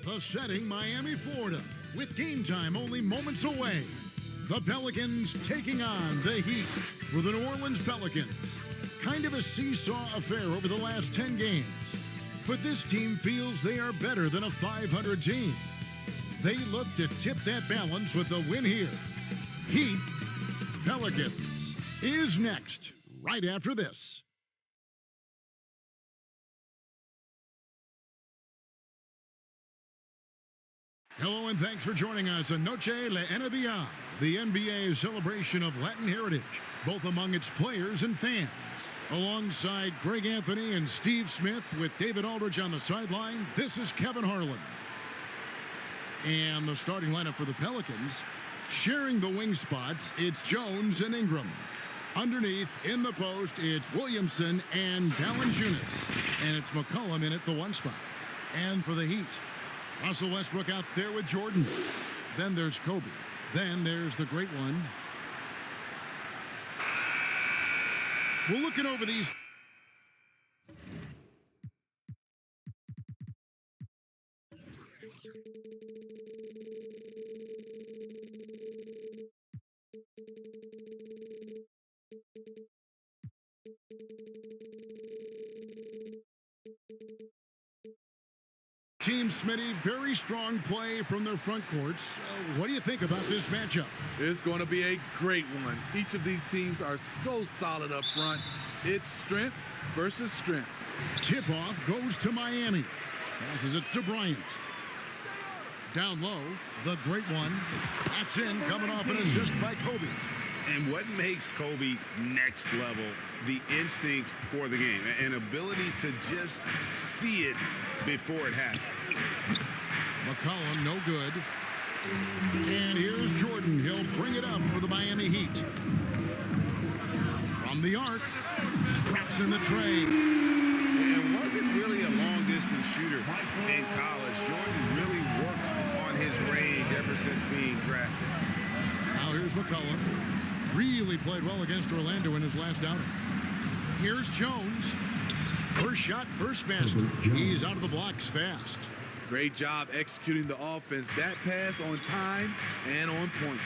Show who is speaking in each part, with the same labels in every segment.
Speaker 1: The setting, Miami, Florida, with game time only moments away. The Pelicans taking on the Heat for the New Orleans Pelicans. Kind of a seesaw affair over the last 10 games. But this team feels they are better than a 500 team. They look to tip that balance with a win here. Heat Pelicans is next, right after this. Hello and thanks for joining us on Noche La NBA, the NBA's celebration of Latin heritage, both among its players and fans. Alongside Greg Anthony and Steve Smith with David Aldridge on the sideline, this is Kevin Harlan. And the starting lineup for the Pelicans, sharing the wing spots, it's Jones and Ingram. Underneath, in the post, it's Williamson and Valanciunas. And it's McCollum in at the one spot. And for the Heat, Russell Westbrook out there with Jordan. Then there's Kobe. Then there's the great one. We're looking over these. Team Smitty, very strong play from their front courts. What do you think about this matchup?
Speaker 2: It's going to be a great one. Each of these teams are so solid up front. It's strength versus strength.
Speaker 1: Tip-off goes to Miami. Passes it to Bryant. Down low, the great one. That's in, coming off an assist by Kobe.
Speaker 3: And what makes Kobe next level? The instinct for the game. An ability to just see it before it happens.
Speaker 1: McCollum, no good. And here's Jordan. He'll bring it up for the Miami Heat. From the arc, drops in the tray.
Speaker 3: And wasn't really a long-distance shooter in college. Jordan really worked on his range ever since being drafted.
Speaker 1: Now here's McCollum. Really played well against Orlando in his last outing. Here's Jones. First shot, first basket. He's out of the blocks fast.
Speaker 2: Great job executing the offense. That pass on time and on point.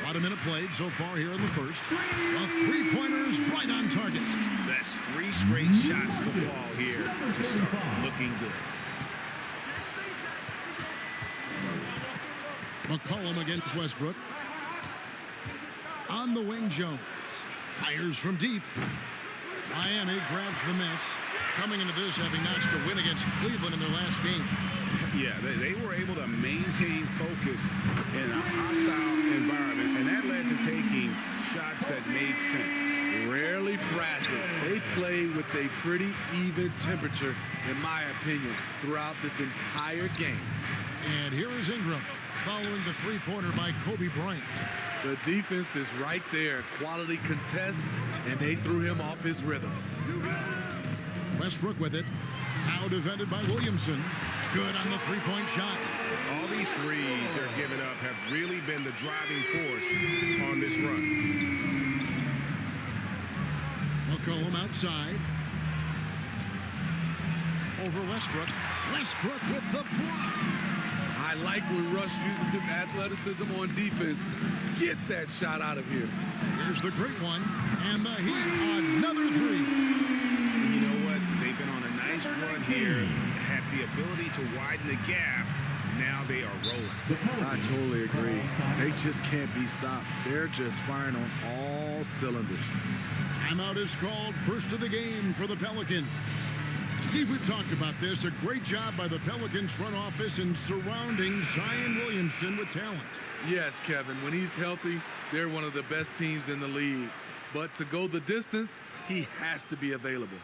Speaker 1: About a minute played so far here in the first. A three-pointer is right on target.
Speaker 3: That's 3 straight shots to fall here to start looking good.
Speaker 1: McCollum against Westbrook. On the wing, Jones. Fires from deep. Miami grabs the miss. Coming into this, having notched a win against Cleveland in their last game.
Speaker 3: Yeah, they were able to maintain focus in a hostile environment, and that led to taking shots that made sense.
Speaker 2: Rarely frazzled. They play with a pretty even temperature, in my opinion, throughout this entire game.
Speaker 1: And here is Ingram, following the three-pointer by Kobe Bryant.
Speaker 2: The defense is right there. Quality contest, and they threw him off his rhythm.
Speaker 1: Westbrook with it. Now defended by Williamson. Good on the three-point shot.
Speaker 3: All these threes they're giving up have really been the driving force on this run.
Speaker 1: McCollum outside. Over Westbrook. Westbrook with the block.
Speaker 2: I like when Russ uses his athleticism on defense. Get that shot out of here.
Speaker 1: Here's the great one. And the Heat, another three.
Speaker 3: And you know what? They've been on a nice run here. Had the ability to widen the gap. Now they are rolling.
Speaker 2: I totally agree. They just can't be stopped. They're just firing on all cylinders.
Speaker 1: Timeout is called, first of the game for the Pelicans. Steve, we've talked about this. A great job by the Pelicans front office in surrounding Zion Williamson with talent.
Speaker 2: Yes, Kevin. When he's healthy, they're one of the best teams in the league. But to go the distance, he has to be available.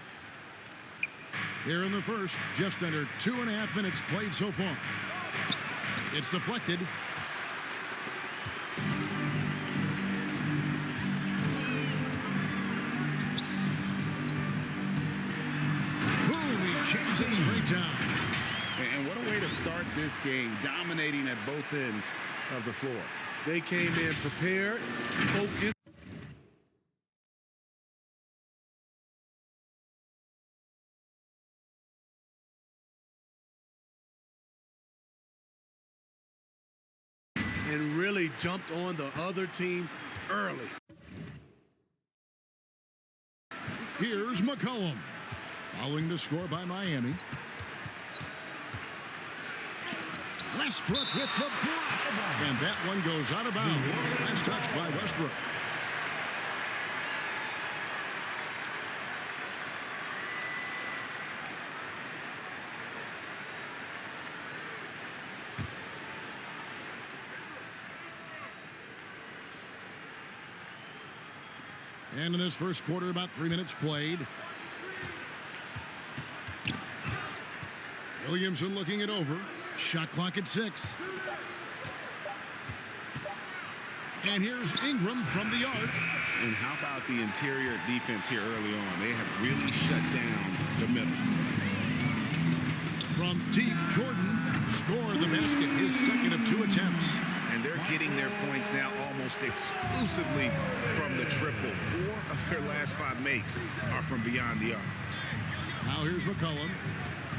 Speaker 1: Here in the first, just under 2.5 minutes played so far. It's deflected. Boom, he jams it straight down.
Speaker 3: And what a way to start this game, dominating at both ends of the floor.
Speaker 2: They came in prepared, focused. And really jumped on the other team early.
Speaker 1: Here's McCollum, following the score by Miami. Westbrook with the block, and that one goes out of bounds. Nice touch by Westbrook. And in this first quarter, about 3 minutes played. Williamson looking it over. Shot clock at 6. And here's Ingram from the arc.
Speaker 3: And how about the interior defense here early on? They have really shut down the middle.
Speaker 1: From deep, Jordan scored the basket, his second of 2 attempts.
Speaker 3: And they're getting their points now almost exclusively from the triple. 4 of their last 5 makes are from beyond the arc.
Speaker 1: Now here's McCollum.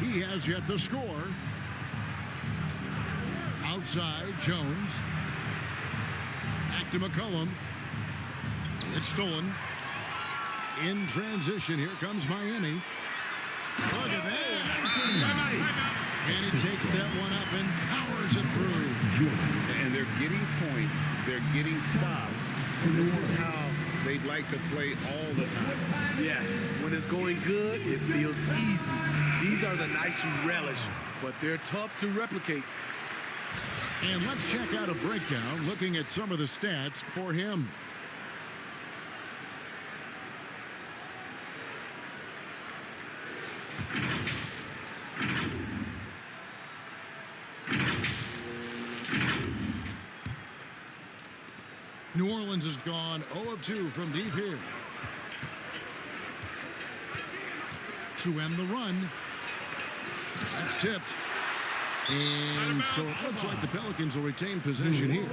Speaker 1: He has yet to score. Outside, Jones. Back to McCollum. It's stolen. In transition, here comes Miami. Look at that. Nice. And he takes that one up and powers it through.
Speaker 3: And they're getting points. They're getting stops. This is how they'd like to play all the time.
Speaker 2: Yes, when it's going good, it feels easy. These are the nights you relish, but they're tough to replicate.
Speaker 1: And let's check out a breakdown looking at some of the stats for him. New Orleans has gone 0 of 2 from deep here. To end the run. That's tipped. And so it looks like the Pelicans will retain possession here.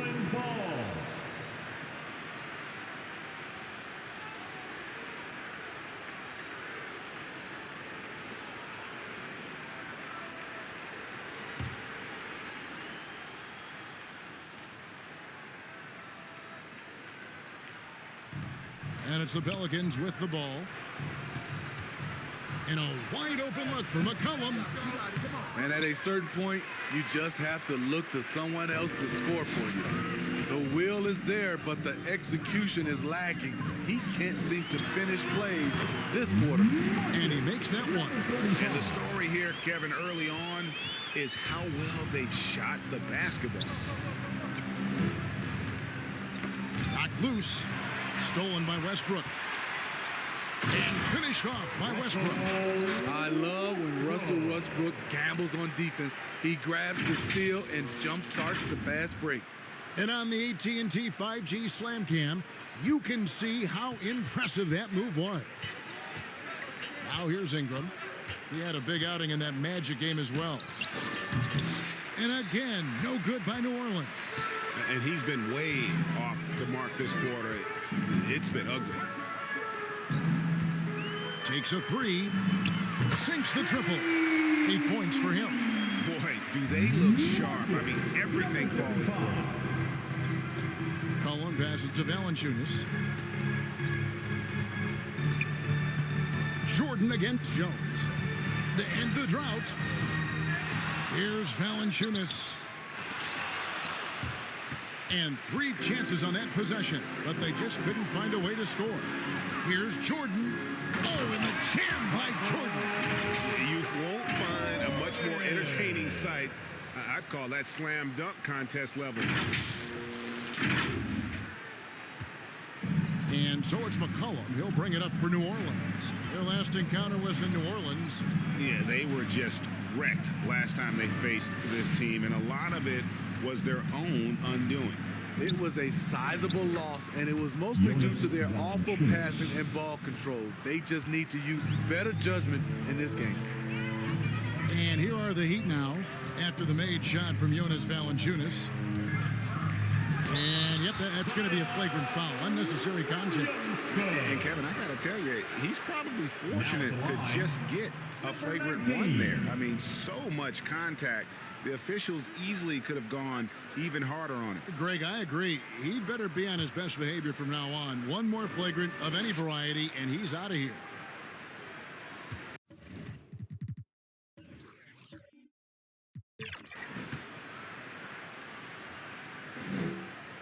Speaker 1: And it's the Pelicans with the ball. And a wide open look for McCollum.
Speaker 2: And at a certain point, you just have to look to someone else to score for you. The will is there, but the execution is lacking. He can't seem to finish plays this quarter.
Speaker 1: And he makes that one.
Speaker 3: And the story here, Kevin, early on is how well they've shot the basketball.
Speaker 1: Knocked loose. Stolen by Westbrook. And finished off by Westbrook.
Speaker 2: I love when Russell Westbrook gambles on defense. He grabs the steal and jump starts the fast break.
Speaker 1: And on the AT&T 5G Slam Cam, you can see how impressive that move was. Now here's Ingram. He had a big outing in that Magic game as well. And again, no good by New Orleans.
Speaker 3: And he's been way off the mark this quarter. It's been ugly.
Speaker 1: Takes a 3. Sinks the triple. 8 points for him.
Speaker 3: Boy, do they look sharp. I mean, everything falling through.
Speaker 1: Cullen passes to Valanciunas. Jordan against Jones. To end the drought. Here's Valanciunas. And 3 chances on that possession, but they just couldn't find a way to score. Here's Jordan. Oh, and the jam by Jordan.
Speaker 3: You won't find a much more entertaining sight. I'd call that slam dunk contest level.
Speaker 1: And so it's McCollum. He'll bring it up for New Orleans. Their last encounter was in New Orleans.
Speaker 3: Yeah, they were just wrecked last time they faced this team, and a lot of it was their own undoing.
Speaker 2: It was a sizable loss, and it was mostly due to their awful passing and ball control. They just need to use better judgment in this game.
Speaker 1: And here are the Heat now after the made shot from Jonas Valanciunas. And, yep, that's going to be a flagrant foul. Unnecessary contact.
Speaker 3: And, Kevin, I got to tell you, he's probably fortunate to just get a flagrant one there. I mean, so much contact. The officials easily could have gone even harder on it.
Speaker 1: Greg, I agree. He'd better be on his best behavior from now on. One more flagrant of any variety, and he's out of here.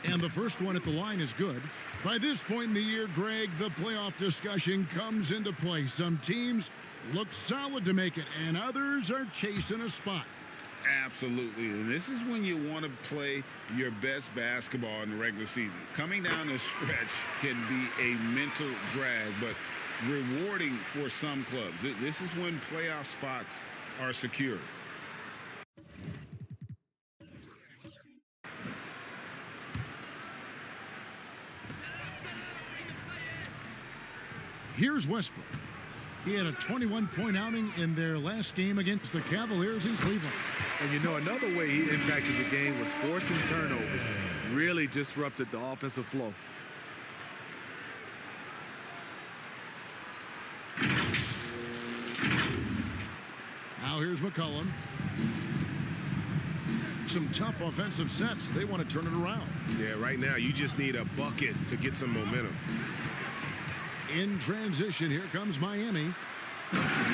Speaker 1: And the first one at the line is good. By this point in the year, Greg, the playoff discussion comes into play. Some teams look solid to make it, and others are chasing a spot.
Speaker 3: Absolutely, and this is when you want to play your best basketball in the regular season. Coming down the stretch can be a mental drag, but rewarding for some clubs. This is when playoff spots are secured.
Speaker 1: Here's Westbrook. He had a 21-point outing in their last game against the Cavaliers in Cleveland.
Speaker 2: And you know, another way he impacted the game was forcing turnovers. Really disrupted the offensive flow.
Speaker 1: Now here's McCollum. Some tough offensive sets. They want to turn it around.
Speaker 3: Yeah, right now you just need a bucket to get some momentum.
Speaker 1: In transition, here comes Miami.
Speaker 3: Yeah,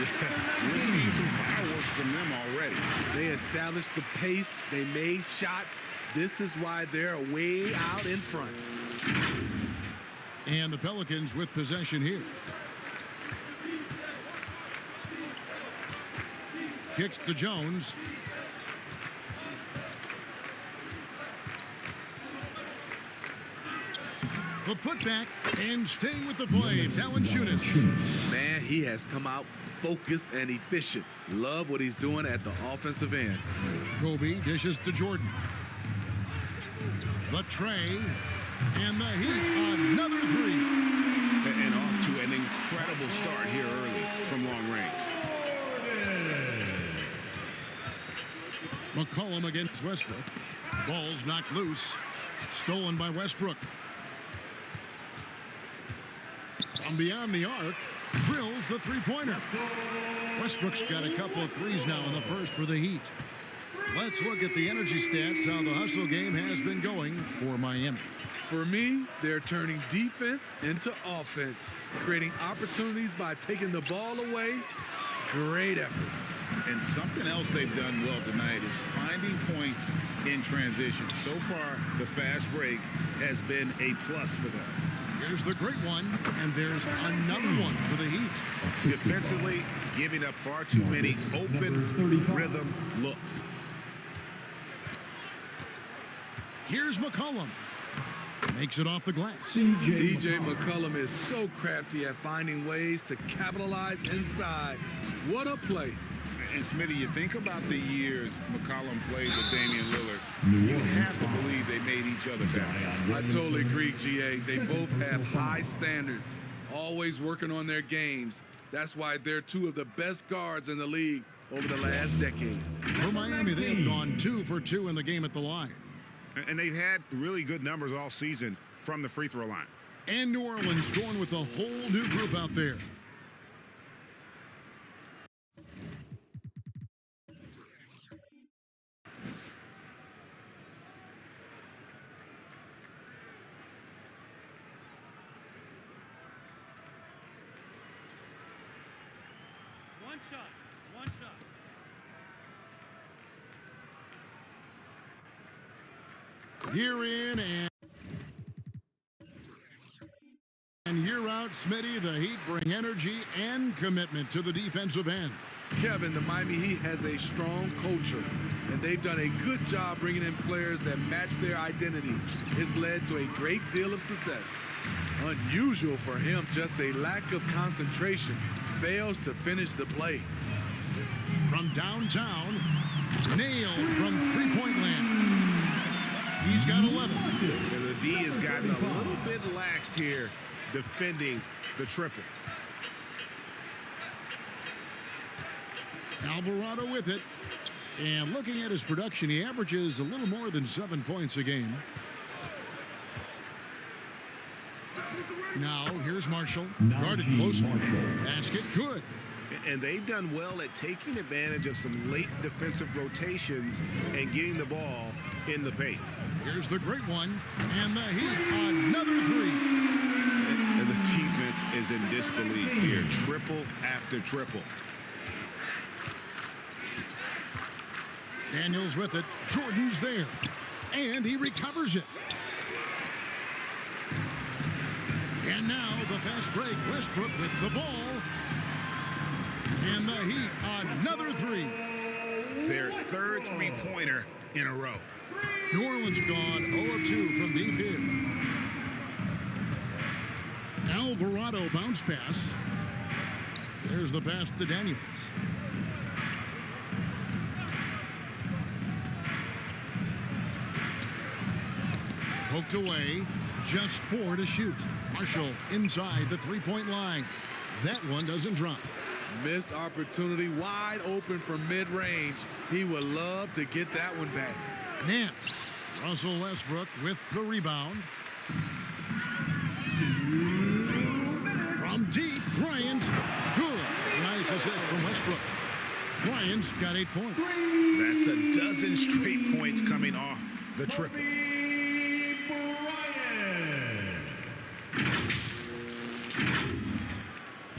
Speaker 3: we're seeing some fireworks from them already.
Speaker 2: They established the pace. They made shots. This is why they're way out in front.
Speaker 1: And the Pelicans with possession here. Kicks to Jones. The putback and staying with the play, Valanciunas.
Speaker 2: Man, he has come out focused and efficient. Love what he's doing at the offensive end.
Speaker 1: Kobe dishes to Jordan. The tray and the Heat, another three.
Speaker 3: And off to an incredible start here early from long range.
Speaker 1: McCollum against Westbrook. Ball's knocked loose. Stolen by Westbrook. From beyond the arc, drills the three-pointer. Westbrook's got a couple of threes now in the first for the Heat. Let's look at the energy stats, how the hustle game has been going for Miami.
Speaker 2: For me, they're turning defense into offense, creating opportunities by taking the ball away. Great effort.
Speaker 3: And something else they've done well tonight is finding points in transition. So far, the fast break has been a plus for them.
Speaker 1: Here's the great one, and there's another one for the Heat.
Speaker 3: Defensively, giving up far too many open rhythm looks.
Speaker 1: Here's McCollum. Makes it off the glass.
Speaker 2: C.J. McCollum is so crafty at finding ways to capitalize inside. What a play.
Speaker 3: And Smitty, you think about the years McCollum played with Damian Lillard, you have to believe they made each other better.
Speaker 2: I totally agree, G.A. They both have high standards, always working on their games. That's why they're two of the best guards in the league over the last decade.
Speaker 1: For Miami, they have gone 2 for 2 in the game at the line.
Speaker 3: And they've had really good numbers all season from the free throw line.
Speaker 1: And New Orleans going with a whole new group out there.
Speaker 4: One shot.
Speaker 1: Here in And year out, Smitty, the Heat bring energy and commitment to the defensive end.
Speaker 2: Kevin, the Miami Heat has a strong culture, and they've done a good job bringing in players that match their identity. It's led to a great deal of success. Unusual for him, just a lack of concentration. Fails to finish the play.
Speaker 1: From downtown, nailed from three-point land. He's got 11.
Speaker 5: And the D has gotten a little bit laxed here defending the triple.
Speaker 1: Alvarado with it. And looking at his production, he averages a little more than 7 points a game. Now, here's Marshall. Guarded closely. Basket good.
Speaker 5: And they've done well at taking advantage of some late defensive rotations and getting the ball in the paint.
Speaker 1: Here's the great one. And the Heat, another three.
Speaker 5: And the defense is in disbelief here. Triple after triple.
Speaker 1: Daniels with it. Jordan's there. And he recovers it. And now the fast break. Westbrook with the ball. And the Heat, another three.
Speaker 5: Their third three-pointer in a row.
Speaker 1: New Orleans gone 0 of 2 from deep here. Alvarado bounce pass. There's the pass to Daniels. Poked away. Just 4 to shoot. Marshall inside the three-point line. That one doesn't drop.
Speaker 2: Missed opportunity, wide open from mid-range. He would love to get that one back.
Speaker 1: Nance. Russell Westbrook with the rebound. From deep, Bryant. Good. Nice assist from Westbrook. Bryant's got 8 points.
Speaker 5: That's a dozen straight points coming off the triple.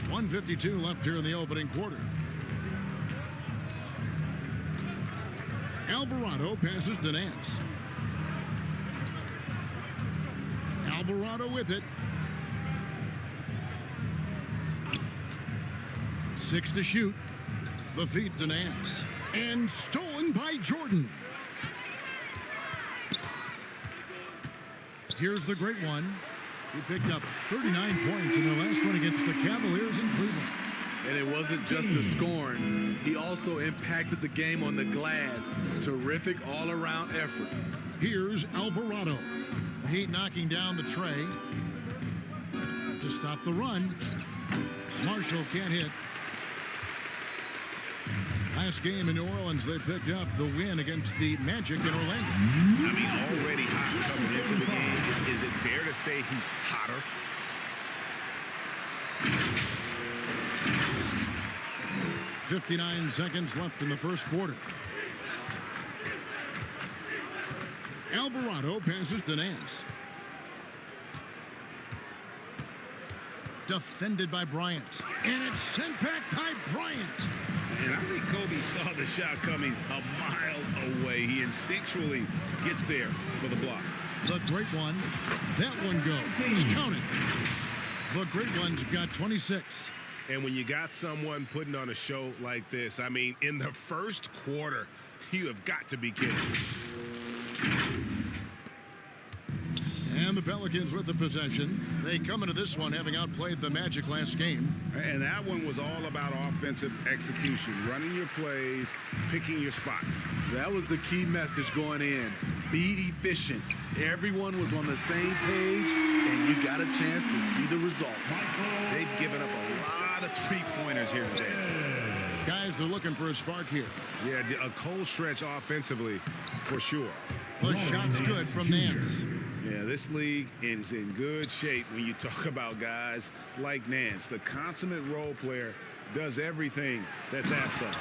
Speaker 1: 1:52 left here in the opening quarter. Alvarado passes to Nance. Alvarado with it. 6 to shoot. The feed to Nance. And stolen by Jordan. Here's the great one. He picked up 39 points in the last one against the Cavaliers in Cleveland.
Speaker 2: And it wasn't just the scoring. He also impacted the game on the glass. Terrific all-around effort.
Speaker 1: Here's Alvarado. The Heat knocking down the tray to stop the run. Marshall can't hit. Last game in New Orleans, they picked up the win against the Magic in Orlando.
Speaker 5: I mean, already hot coming into the game. Is it fair to say he's hotter?
Speaker 1: .59 seconds left in the first quarter. Alvarado passes to Nance. Defended by Bryant. And it's sent back by Bryant.
Speaker 5: And I think Kobe saw the shot coming a mile away. He instinctually gets there for the block.
Speaker 1: The great one. That one goes. Count it. The great one's got 26.
Speaker 5: And when you got someone putting on a show like this, I mean, in the first quarter, you have got to be kidding.
Speaker 1: And the Pelicans with the possession. They come into this one having outplayed the Magic last game.
Speaker 5: And that one was all about offensive execution, running your plays, picking your spots.
Speaker 2: That was the key message going in. Be efficient. Everyone was on the same page, and you got a chance to see the results.
Speaker 5: They've given up a lot of three-pointers here today.
Speaker 1: Guys are looking for a spark here.
Speaker 5: Yeah, a cold stretch offensively, for sure.
Speaker 1: The shot's good from Nance.
Speaker 5: Yeah, this league is in good shape when you talk about guys like Nance. The consummate role player does everything that's asked of him.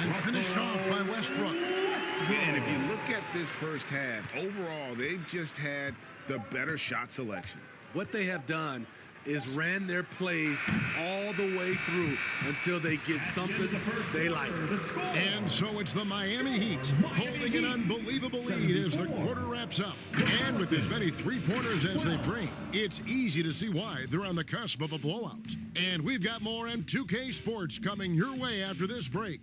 Speaker 1: And finished off by Westbrook.
Speaker 5: And if you look at this first half, overall, they've just had the better shot selection.
Speaker 2: What they have done is ran their plays all the way through until they get something they like.
Speaker 1: And so it's the Miami Heat holding an unbelievable lead as the quarter wraps up. And with as many three-pointers as they bring, it's easy to see why they're on the cusp of a blowout. And we've got more M2K Sports coming your way after this break.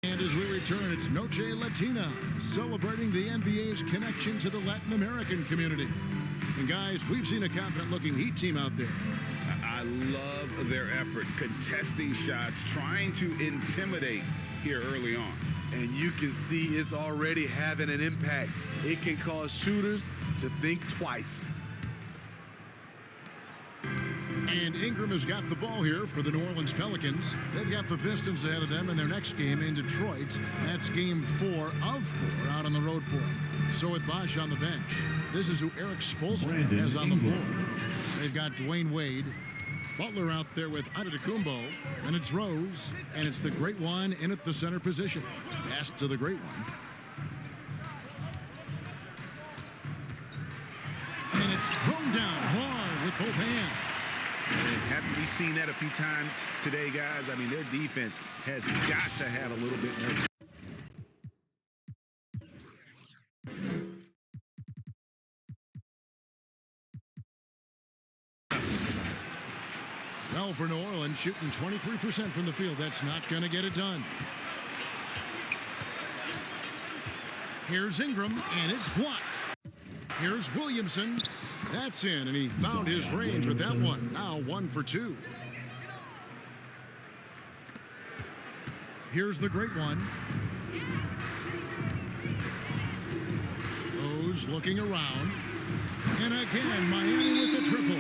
Speaker 1: And as we return, it's Noche Latina, celebrating the NBA's connection to the Latin American community. And guys, we've seen a confident-looking Heat team out there.
Speaker 5: I love their effort, contesting shots, trying to intimidate here early on.
Speaker 2: And you can see it's already having an impact. It can cause shooters to think twice.
Speaker 1: And Ingram has got the ball here for the New Orleans Pelicans. They've got the Pistons ahead of them in their next game in Detroit. That's game 4 of 4 out on the road for them. So with Bosch on the bench, this is who Eric Spoelstra has on the floor. They've got Dwayne Wade, Butler out there with Antetokounmpo, and it's Rose, and it's the Great One in at the center position. Pass to the Great One. And it's thrown down hard with both hands.
Speaker 5: And haven't we seen that a few times today, guys? I mean, their defense has got to have a little bit more.
Speaker 1: Well, for New Orleans, shooting 23% from the field. That's not going to get it done. Here's Ingram, and it's blocked. Here's Williamson. That's in, and he found his range with that one. Now 1 for 2. Here's the great one. Rose looking around. And again, Miami with the triple.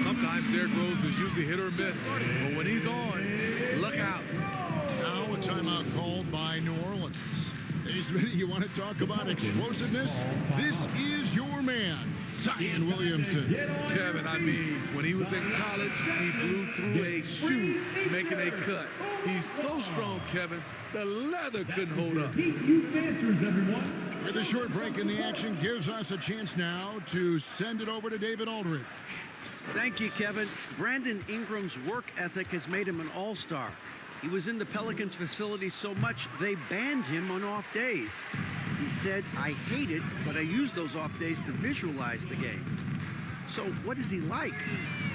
Speaker 2: Sometimes Derrick Rose is usually hit or miss, but when he's on, look out.
Speaker 1: Now a timeout called by New Orleans. Hey, Smitty, you want to talk about explosiveness? This is your man, Zion Williamson.
Speaker 2: Kevin, I mean, when he was in college, he blew through a shoe making a cut. He's so strong, Kevin, the leather couldn't hold up.
Speaker 1: With a short break in the action gives us a chance now to send it over to David Aldridge.
Speaker 6: Thank you, Kevin. Brandon Ingram's work ethic has made him an all-star. He was in the Pelicans facility so much they banned him on off days. He said, "I hate it, but I use those off days to visualize the game." So what is he like?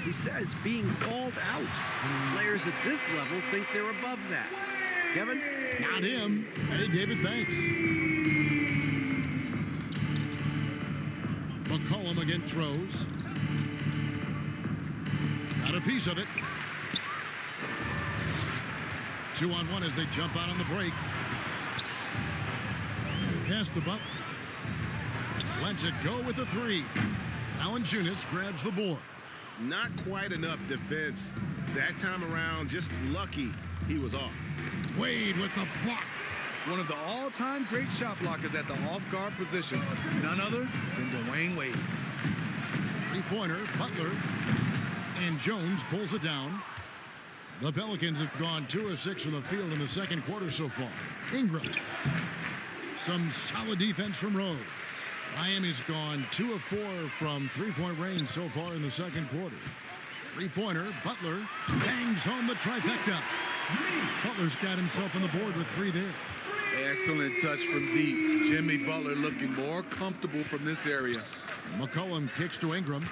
Speaker 6: He says being called out. Players at this level think they're above that. Kevin?
Speaker 1: Not him. Hey, David, thanks. McCollum against Rose. Got a piece of it. 2-on-1 as they jump out on the break. Pass to Buck. Lets it go with the 3. Valanciunas grabs the board.
Speaker 5: Not quite enough defense that time around. Just lucky he was off.
Speaker 1: Wade with the block.
Speaker 2: One of the all-time great shot blockers at the off-guard position. None other than Dwayne Wade.
Speaker 1: Three-pointer, Butler. And Jones pulls it down. The Pelicans have gone 2 of 6 from the field in the second quarter so far. Ingram. Some solid defense from Rose. Miami's gone 2 of 4 from three-point range so far in the second quarter. Three-pointer, Butler bangs home the trifecta. Butler's got himself on the board with 3 there.
Speaker 2: Excellent touch from deep. Jimmy Butler looking more comfortable from this area.
Speaker 1: McCollum kicks to Ingram.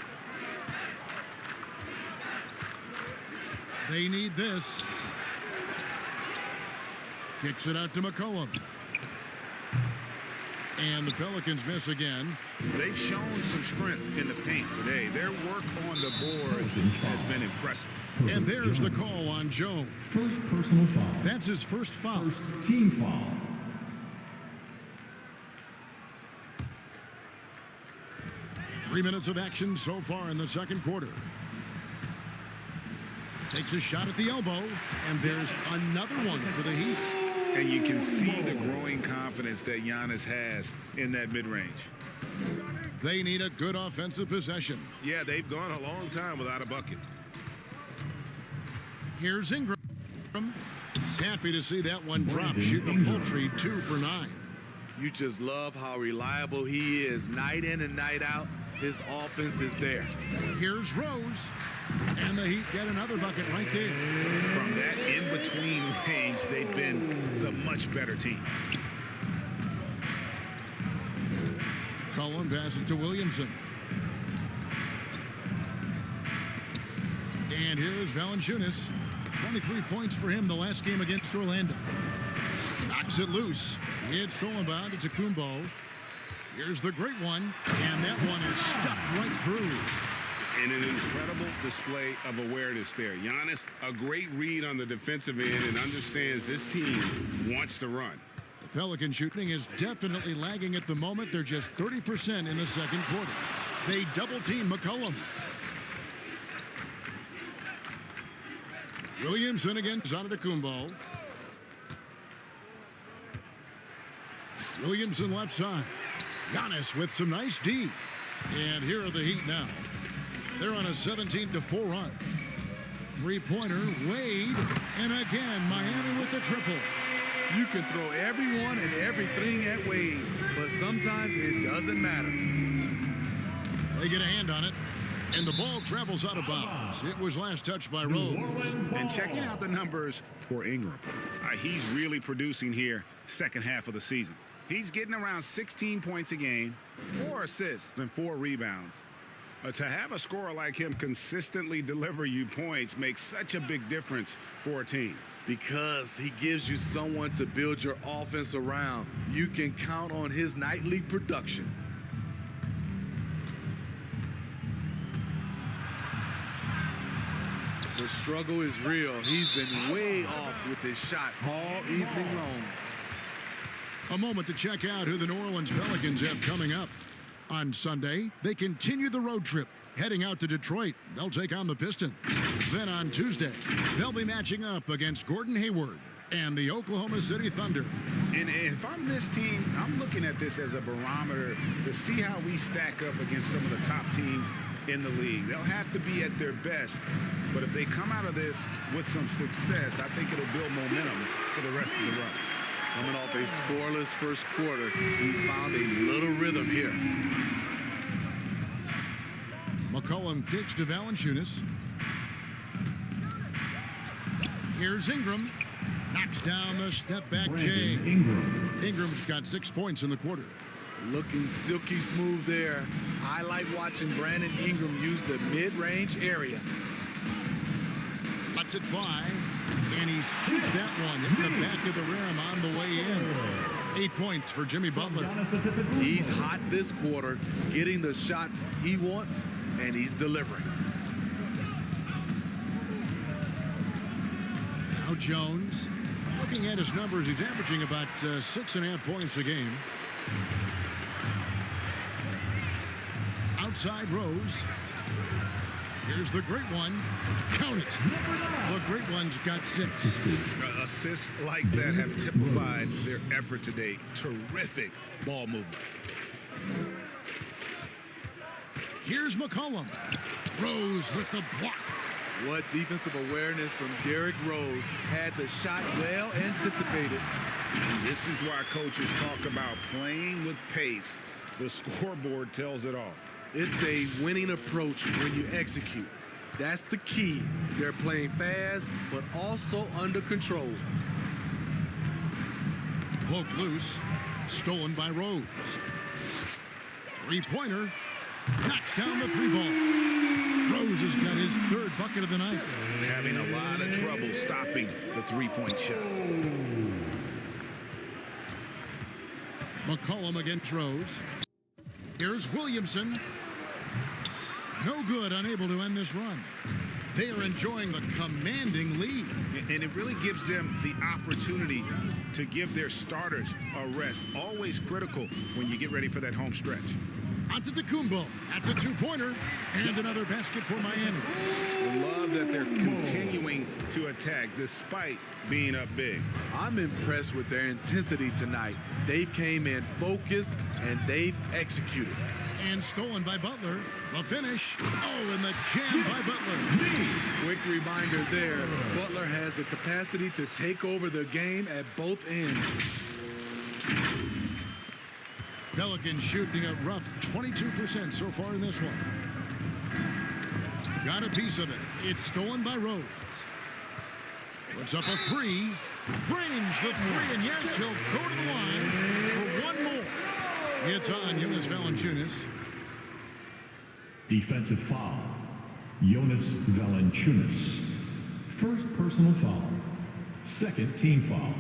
Speaker 1: They need this. Kicks it out to McCollum. And the Pelicans miss again.
Speaker 5: They've shown some strength in the paint today. Their work on the board has been impressive.
Speaker 1: And there's the call on Jones.
Speaker 7: First personal foul.
Speaker 1: That's his first foul.
Speaker 7: First team foul.
Speaker 1: Three minutes of action so far in the second quarter. Takes a shot at the elbow, and there's another one for the Heat.
Speaker 5: And you can see the growing confidence that Giannis has in that mid-range.
Speaker 1: They need a good offensive possession.
Speaker 5: Yeah, they've gone a long time without a bucket.
Speaker 1: Here's Ingram. Happy to see that one drop, shooting a paltry 2 for 9.
Speaker 2: You just love how reliable he is. Night in and night out, his offense is there.
Speaker 1: Here's Rose. And the Heat get another bucket right there.
Speaker 5: From that in-between range, they've been the much better team.
Speaker 1: Cullen passes it to Williamson. And here's Valanciunas. 23 points for him the last game against Orlando. Knocks it loose. It's stolen by Antetokounmpo. Here's the great one. And that one is stuffed right through.
Speaker 5: And an incredible display of awareness there. Giannis, a great read on the defensive end and understands this team wants to run.
Speaker 1: The Pelican shooting is definitely lagging at the moment. They're just 30% in the second quarter. They double-team McCollum. Williamson against Antetokounmpo. Williamson left side. Giannis with some nice D. And here are the Heat now. They're on a 17-4 run. Three-pointer, Wade. And again, Miami with the triple.
Speaker 2: You can throw everyone and everything at Wade, but sometimes it doesn't matter.
Speaker 1: They get a hand on it, and the ball travels out of bounds. It was last touched by Rose.
Speaker 5: And checking out the numbers for Ingram. He's really producing here second half of the season. He's getting around 16 points a game, 4 assists, and 4 rebounds. To have a scorer like him consistently deliver you points makes such a big difference for a team.
Speaker 2: because he gives you someone to build your offense around. You can count on his nightly production. The struggle is real. He's been way off with his shot all evening long.
Speaker 1: A moment to check out who the New Orleans Pelicans have coming up. On Sunday, they continue the road trip, heading out to Detroit. They'll take on the Pistons. Then on Tuesday, they'll be matching up against Gordon Hayward and the Oklahoma City Thunder.
Speaker 5: And if I'm this team, I'm looking at this as a barometer to see how we stack up against some of the top teams in the league. They'll have to be at their best, but if they come out of this with some success, I think it'll build momentum for the rest of the run.
Speaker 2: Coming off a scoreless first quarter, he's found a little rhythm here.
Speaker 1: McCollum kicks to Valanciunas. Here's Ingram. Knocks down the step-back Jay. Ingram's got 6 points in the quarter.
Speaker 2: Looking silky smooth there. I like watching Brandon Ingram use the mid-range area.
Speaker 1: Lets it fly, and he sinks that one in the back of the rim on the way in. 8 points for Jimmy Butler.
Speaker 2: He's hot this quarter, getting the shots he wants, and he's delivering.
Speaker 1: Now Jones. Looking at his numbers, he's averaging about 6.5 points a game. Outside Rose. Here's the great one. Count it. The great one's got 6.
Speaker 5: Assists like that have typified their effort today. Terrific ball movement.
Speaker 1: Here's McCollum. Rose with the block.
Speaker 2: What defensive awareness from Derrick Rose. Had the shot well anticipated.
Speaker 5: This is why coaches talk about playing with pace. The scoreboard tells it all.
Speaker 2: It's a winning approach when you execute. That's the key. They're playing fast, but also under control.
Speaker 1: Poke loose. Stolen by Rose. Three-pointer. Knocks down the 3-ball. Rose has got his 3rd bucket of the night.
Speaker 5: Having a lot of trouble stopping the 3-point shot.
Speaker 1: McCollum against Rose. Here's Williamson. No good, unable to end this run. They are enjoying the commanding lead.
Speaker 5: And it really gives them the opportunity to give their starters a rest. Always critical when you get ready for that home stretch.
Speaker 1: Antetokounmpo. That's a 2-pointer. And another basket for Miami.
Speaker 5: Love that they're continuing to attack despite being up big.
Speaker 2: I'm impressed with their intensity tonight. They've came in focused and they've executed.
Speaker 1: And stolen by Butler. The finish. Oh, and the jam by Butler.
Speaker 2: Quick reminder there. Butler has the capacity to take over the game at both ends.
Speaker 1: Pelicans shooting a rough 22% so far in this one. Got a piece of it. It's stolen by Rose. Puts up a 3. Drains the 3, and yes, he'll go to the line for one more. It's on Jonas Valanciunas.
Speaker 7: Defensive foul. Jonas Valanciunas. First personal foul. Second team foul.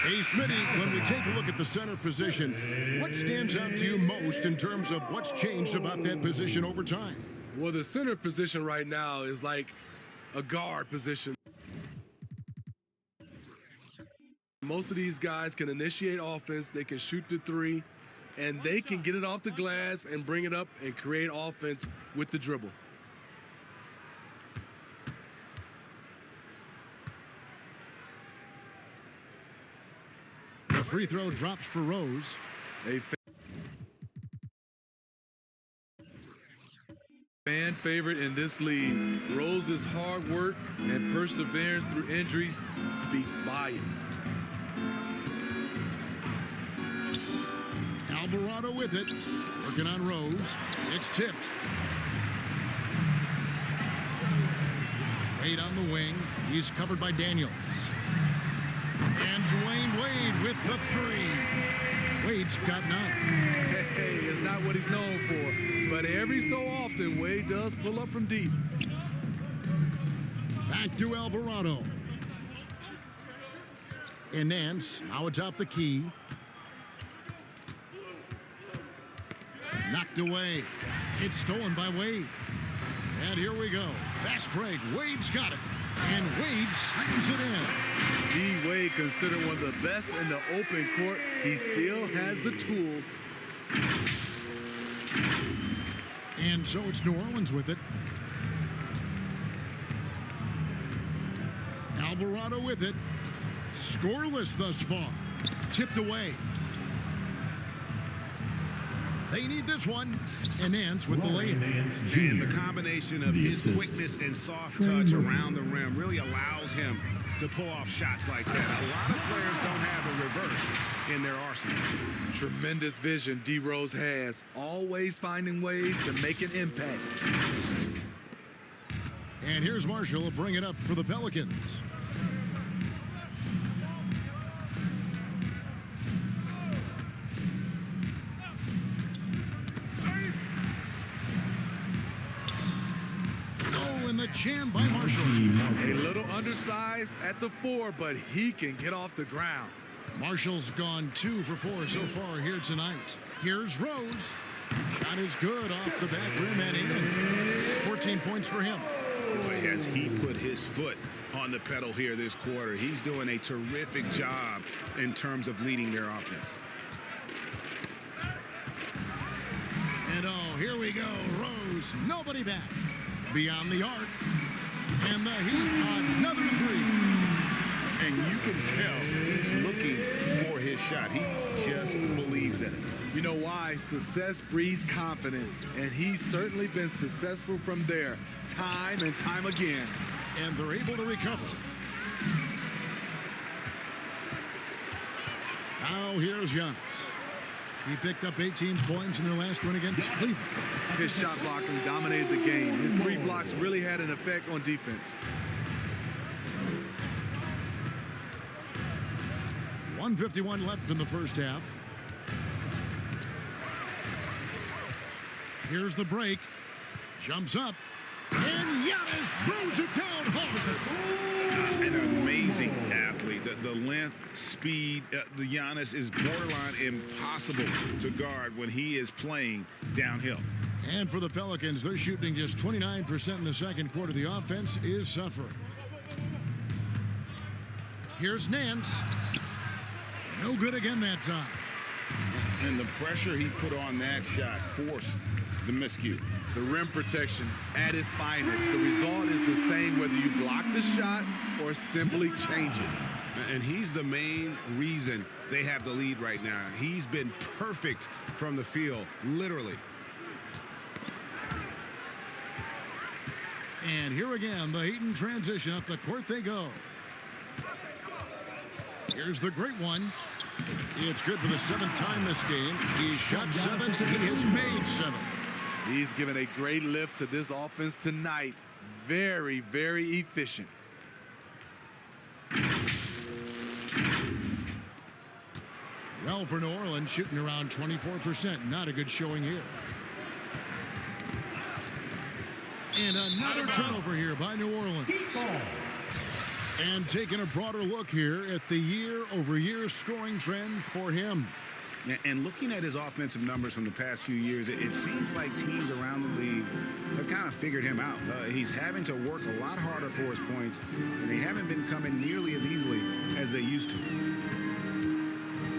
Speaker 1: Hey, Smitty, when we take a look at the center position, what stands out to you most in terms of what's changed about that position over time?
Speaker 2: Well, the center position right now is like a guard position. Most of these guys can initiate offense, they can shoot the 3, and they can get it off the glass and bring it up and create offense with the dribble.
Speaker 1: The free throw drops for Rose.
Speaker 2: A fan favorite in this league. Rose's hard work and perseverance through injuries speaks volumes.
Speaker 1: Alvarado with it. Working on Rose. It's tipped. Wade on the wing. He's covered by Daniels. And Dwayne Wade with the 3. Wade's got 9.
Speaker 2: Hey, it's not what he's known for, but every so often Wade does pull up from deep.
Speaker 1: Back to Alvarado. And Nance now atop the key. Knocked away. It's stolen by Wade. And here we go. Fast break. Wade's got it. And Wade slams it in.
Speaker 2: D. Wade, considered one of the best in the open court, he still has the tools.
Speaker 1: And so it's New Orleans with it. Alvarado with it. Scoreless thus far. Tipped away. They need this one. And Nance with the layup.
Speaker 5: And the combination of his quickness and soft touch around the rim really allows him to pull off shots like that. A lot of players don't have a reverse in their arsenal.
Speaker 2: Tremendous vision D. Rose has, always finding ways to make an impact.
Speaker 1: And here's Marshall to bring it up for the Pelicans. The jam by Marshall.
Speaker 2: A little undersized at the 4, but he can get off the ground.
Speaker 1: Marshall's gone 2 for 4 so far here tonight. Here's Rose. Shot is good off the back rim and in. 14 points for him.
Speaker 5: Boy, has he put his foot on the pedal here this quarter. He's doing a terrific job in terms of leading their offense.
Speaker 1: And oh, here we go. Rose, nobody back. Beyond the arc. And the Heat, another 3.
Speaker 5: And you can tell he's looking for his shot. He just believes in it.
Speaker 2: You know why? Success breeds confidence, and he's certainly been successful from there, time and time again.
Speaker 1: And they're able to recover. Now here's Giannis. He picked up 18 points in their last win against Cleveland.
Speaker 2: His shot blocking dominated the game. His 3 blocks really had an effect on defense.
Speaker 1: 1:51 left in the first half. Here's the break. Jumps up. And Giannis throws it down hard.
Speaker 5: An amazing athlete. The length, speed, the Giannis is borderline impossible to guard when he is playing downhill.
Speaker 1: And for the Pelicans, they're shooting just 29% in the second quarter. The offense is suffering. Here's Nance. No good again that time.
Speaker 5: And the pressure he put on that shot forced the miscue.
Speaker 2: The rim protection at its finest. The result is the same whether you block the shot or simply change it.
Speaker 5: And he's the main reason they have the lead right now. He's been perfect from the field, literally.
Speaker 1: And here again, the Heat in transition. Up the court they go. Here's the great one. It's good for the 7th time this game. He shot 7. He has made 7.
Speaker 2: He's given a great lift to this offense tonight. Very, very efficient.
Speaker 1: Well, for New Orleans, shooting around 24%. Not a good showing here. And another turnover here by New Orleans. And taking a broader look here at the year-over-year scoring trend for him.
Speaker 5: And looking at his offensive numbers from the past few years, it seems like teams around the league have kind of figured him out. He's having to work a lot harder for his points, and they haven't been coming nearly as easily as they used to.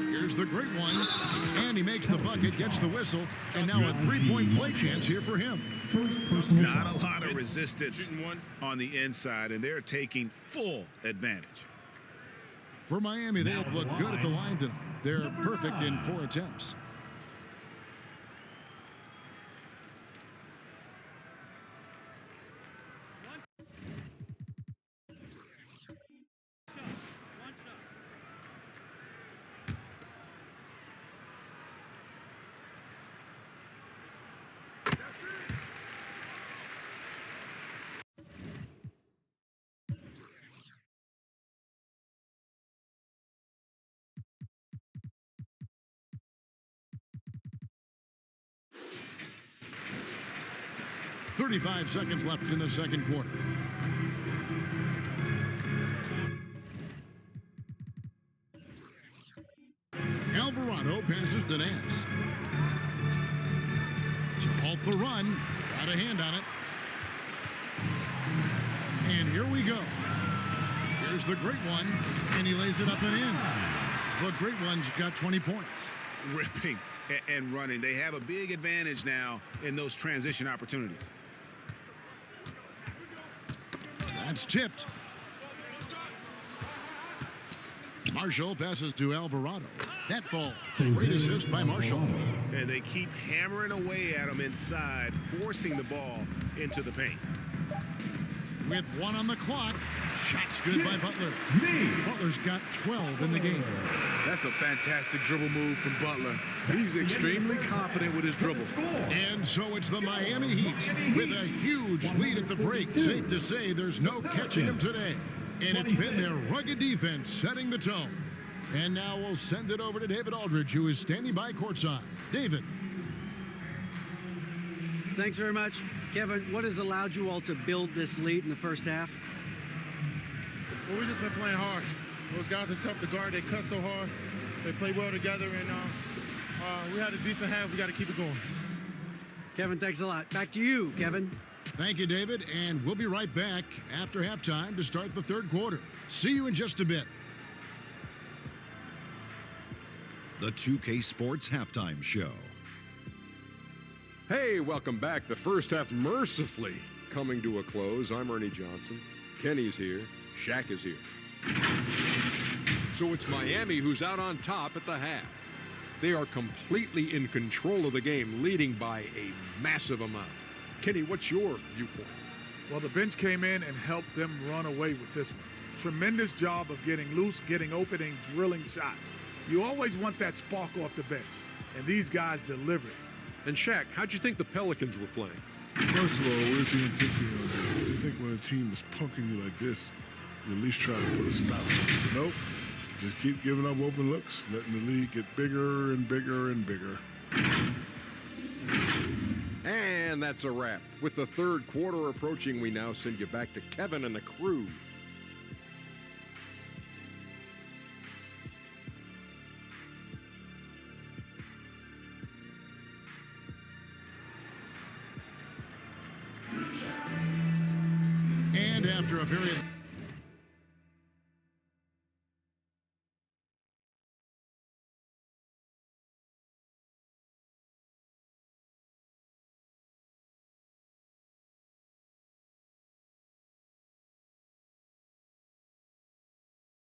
Speaker 1: Here's the great one, and he makes the bucket, gets the whistle, and now a 3-point play chance here for him.
Speaker 5: Not a lot of resistance on the inside, and they're taking full advantage.
Speaker 1: For Miami, they have looked good at the line tonight. They're perfect in 4 attempts. .35 seconds left in the second quarter. Alvarado passes to Nance. To halt the run. Got a hand on it. And here we go. Here's the great one. And he lays it up and in. The great one's got 20 points.
Speaker 5: Ripping and running. They have a big advantage now in those transition opportunities.
Speaker 1: That's tipped. Marshall passes to Alvarado. That falls. Great assist by Marshall.
Speaker 5: And they keep hammering away at him inside, forcing the ball into the paint.
Speaker 1: With 1 on the clock, shot's good by Butler. Butler's got 12 in the game.
Speaker 2: That's a fantastic dribble move from Butler. He's extremely confident with his dribble.
Speaker 1: And so it's the Miami Heat with a huge lead at the break. Safe to say there's no catching them today. And it's been their rugged defense setting the tone. And now we'll send it over to David Aldridge, who is standing by courtside. David.
Speaker 6: Thanks very much. Kevin, what has allowed you all to build this lead in the first half?
Speaker 8: Well, we've just been playing hard. Those guys are tough to guard. They cut so hard. They play well together, and we had a decent half. We got to keep it going.
Speaker 6: Kevin, thanks a lot. Back to you, Kevin.
Speaker 1: Thank you, David, and we'll be right back after halftime to start the third quarter. See you in just a bit.
Speaker 9: The 2K Sports Halftime Show.
Speaker 10: Hey, welcome back. The first half mercifully coming to a close. I'm Ernie Johnson. Kenny's here. Shaq is here. So it's Miami who's out on top at the half. They are completely in control of the game, leading by a massive amount. Kenny, what's your viewpoint?
Speaker 11: Well, the bench came in and helped them run away with this one. Tremendous job of getting loose, getting open, and drilling shots. You always want that spark off the bench, and these guys delivered.
Speaker 10: And Shaq, how'd you think the Pelicans were playing?
Speaker 12: First of all, where's the intensity on that? You think when a team is punking you like this, you at least try to put a stop. Nope. Just keep giving up open looks, letting the league get bigger and bigger and bigger.
Speaker 10: And that's a wrap. With the third quarter approaching, we now send you back to Kevin and the crew.
Speaker 1: And after a very